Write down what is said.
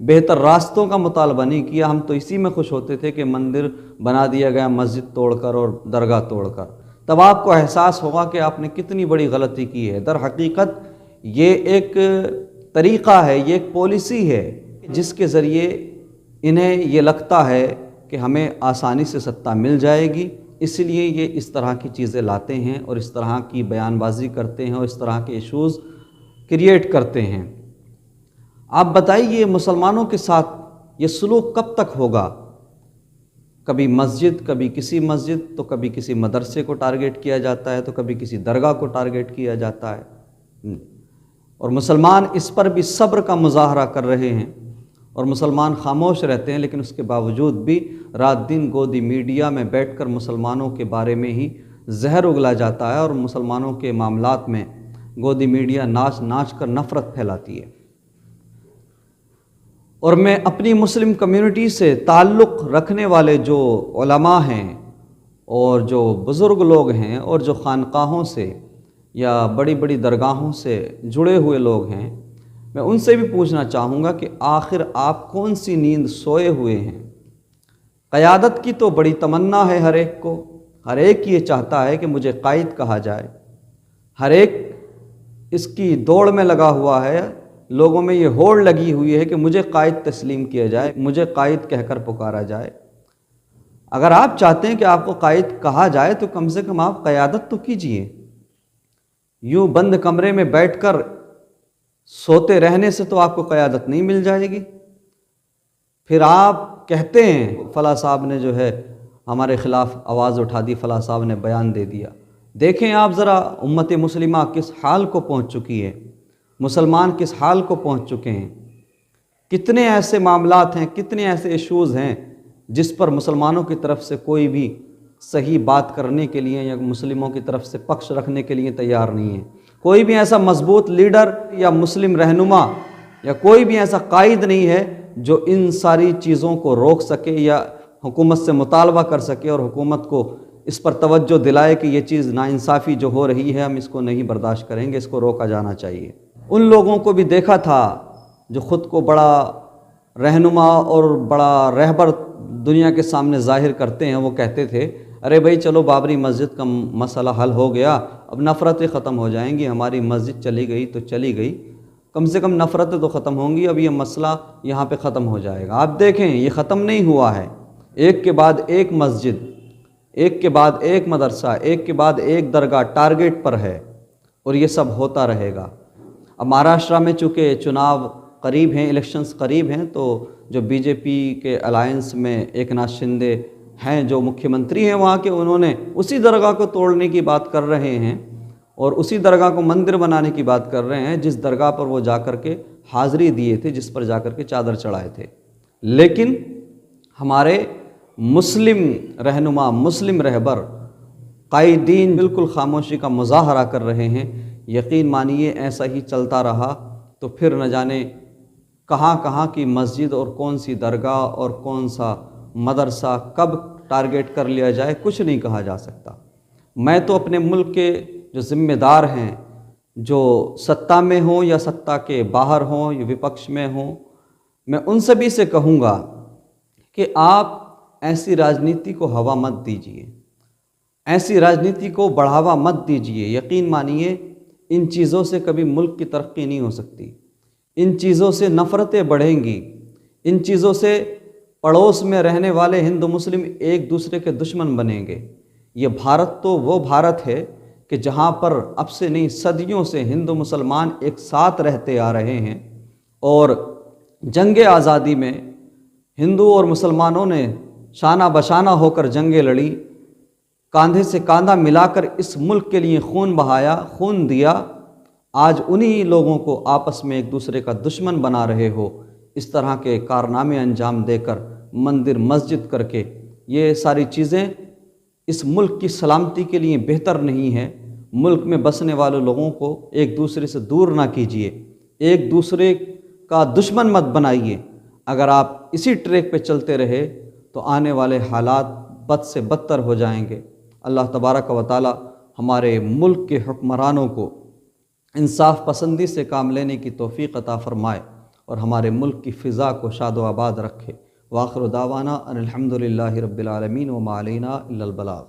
بہتر راستوں کا مطالبہ نہیں کیا، ہم تو اسی میں خوش ہوتے تھے کہ مندر بنا دیا گیا مسجد توڑ کر اور درگاہ توڑ کر۔ تب آپ کو احساس ہوگا کہ آپ نے کتنی بڑی غلطی کی ہے۔ در حقیقت یہ ایک طریقہ ہے، یہ ایک پالیسی ہے جس کے ذریعے انہیں یہ لگتا ہے کہ ہمیں آسانی سے ستہ مل جائے گی، اس لیے یہ اس طرح کی چیزیں لاتے ہیں اور اس طرح کی بیان بازی کرتے ہیں اور اس طرح کے ایشوز کریٹ کرتے ہیں۔ آپ بتائیے مسلمانوں کے ساتھ یہ سلوک کب تک ہوگا؟ کبھی مسجد، کبھی کسی مسجد، تو کبھی کسی مدرسے کو ٹارگیٹ کیا جاتا ہے، تو کبھی کسی درگاہ کو ٹارگیٹ کیا جاتا ہے، اور مسلمان اس پر بھی صبر کا مظاہرہ کر رہے ہیں اور مسلمان خاموش رہتے ہیں، لیکن اس کے باوجود بھی رات دن گودی میڈیا میں بیٹھ کر مسلمانوں کے بارے میں ہی زہر اگلا جاتا ہے اور مسلمانوں کے معاملات میں گودی میڈیا ناچ ناچ کر نفرت پھیلاتی ہے۔ اور میں اپنی مسلم کمیونٹی سے تعلق رکھنے والے جو علماء ہیں اور جو بزرگ لوگ ہیں اور جو خانقاہوں سے یا بڑی بڑی درگاہوں سے جڑے ہوئے لوگ ہیں، میں ان سے بھی پوچھنا چاہوں گا کہ آخر آپ کون سی نیند سوئے ہوئے ہیں؟ قیادت کی تو بڑی تمنا ہے ہر ایک کو، ہر ایک یہ چاہتا ہے کہ مجھے قائد کہا جائے، ہر ایک اس کی دوڑ میں لگا ہوا ہے، لوگوں میں یہ ہوڑ لگی ہوئی ہے کہ مجھے قائد تسلیم کیا جائے، مجھے قائد کہہ کر پکارا جائے۔ اگر آپ چاہتے ہیں کہ آپ کو قائد کہا جائے تو کم سے کم آپ قیادت تو کیجئے۔ یوں بند کمرے میں بیٹھ کر سوتے رہنے سے تو آپ کو قیادت نہیں مل جائے گی۔ پھر آپ کہتے ہیں فلاں صاحب نے جو ہے ہمارے خلاف آواز اٹھا دی، فلاں صاحب نے بیان دے دیا۔ دیکھیں آپ ذرا امت مسلمہ کس حال کو پہنچ چکی ہے، مسلمان کس حال کو پہنچ چکے ہیں، کتنے ایسے معاملات ہیں، کتنے ایسے ایشوز ہیں جس پر مسلمانوں کی طرف سے کوئی بھی صحیح بات کرنے کے لیے یا مسلموں کی طرف سے پکش رکھنے کے لیے تیار نہیں ہے۔ کوئی بھی ایسا مضبوط لیڈر یا مسلم رہنما یا کوئی بھی ایسا قائد نہیں ہے جو ان ساری چیزوں کو روک سکے یا حکومت سے مطالبہ کر سکے اور حکومت کو اس پر توجہ دلائے کہ یہ چیز ناانصافی جو ہو رہی ہے ہم اس کو نہیں برداشت کریں گے، اس کو روکا جانا چاہیے۔ ان لوگوں کو بھی دیکھا تھا جو خود کو بڑا رہنما اور بڑا رہبر دنیا کے سامنے ظاہر کرتے ہیں، وہ کہتے تھے ارے بھائی چلو بابری مسجد کا مسئلہ حل ہو گیا، اب نفرتیں ختم ہو جائیں گی، ہماری مسجد چلی گئی تو چلی گئی، کم سے کم نفرتیں تو ختم ہوں گی، اب یہ مسئلہ یہاں پہ ختم ہو جائے گا۔ آپ دیکھیں یہ ختم نہیں ہوا ہے، ایک کے بعد ایک مسجد، ایک کے بعد ایک مدرسہ، ایک کے بعد ایک درگاہ ٹارگیٹ پر ہے، اور یہ سب ہوتا رہے گا۔ اب مہاراشٹرا میں چونکہ چناؤ قریب ہیں، الیکشنز قریب ہیں، تو جو بی جے پی کے الائنس میں ایک ناتھ شندے ہیں جو مکھیہ منتری ہیں وہاں کے، انہوں نے اسی درگاہ کو توڑنے کی بات کر رہے ہیں اور اسی درگاہ کو مندر بنانے کی بات کر رہے ہیں جس درگاہ پر وہ جا کر کے حاضری دیے تھے، جس پر جا کر کے چادر چڑھائے تھے۔ لیکن ہمارے مسلم رہنما، مسلم رہبر، قائدین بالکل خاموشی کا مظاہرہ کر رہے ہیں۔ یقین مانیے ایسا ہی چلتا رہا تو پھر نہ جانے کہاں کہاں کی مسجد اور کون سی درگاہ اور کون سا مدرسہ کب ٹارگیٹ کر لیا جائے، کچھ نہیں کہا جا سکتا۔ میں تو اپنے ملک کے جو ذمہ دار ہیں، جو سطح میں ہوں یا سطح کے باہر ہوں یا وپکش میں ہوں، میں ان سبھی سے کہوں گا کہ آپ ایسی راجنیتی کو ہوا مت دیجیے، ایسی راجنیتی کو بڑھاوا مت دیجیے۔ یقین مانیے ان چیزوں سے کبھی ملک کی ترقی نہیں ہو سکتی، ان چیزوں سے نفرتیں بڑھیں گی، ان چیزوں سے پڑوس میں رہنے والے ہندو مسلم ایک دوسرے کے دشمن بنیں گے۔ یہ بھارت تو وہ بھارت ہے کہ جہاں پر اب سے نہیں صدیوں سے ہندو مسلمان ایک ساتھ رہتے آ رہے ہیں، اور جنگ آزادی میں ہندو اور مسلمانوں نے شانہ بشانہ ہو کر جنگیں لڑی، کاندھے سے کاندھا ملا کر اس ملک کے لیے خون بہایا، خون دیا۔ آج انہی لوگوں کو آپس میں ایک دوسرے کا دشمن بنا رہے ہو، اس طرح کے کارنامے انجام دے کر، مندر مسجد کر کے، یہ ساری چیزیں اس ملک کی سلامتی کے لیے بہتر نہیں ہے۔ ملک میں بسنے والے لوگوں کو ایک دوسرے سے دور نہ کیجیے، ایک دوسرے کا دشمن مت بنائیے۔ اگر آپ اسی ٹریک پہ چلتے رہے تو آنے والے حالات بد سے بدتر ہو جائیں گے۔ اللہ تبارک و تعالی ہمارے ملک کے حکمرانوں کو انصاف پسندی سے کام لینے کی توفیق عطا فرمائے۔ اور ہمارے ملک کی فضا کو شاد و آباد رکھے۔ وآخر دعوانا ان الحمد للہ رب العالمین وما علینا الا البلاغ۔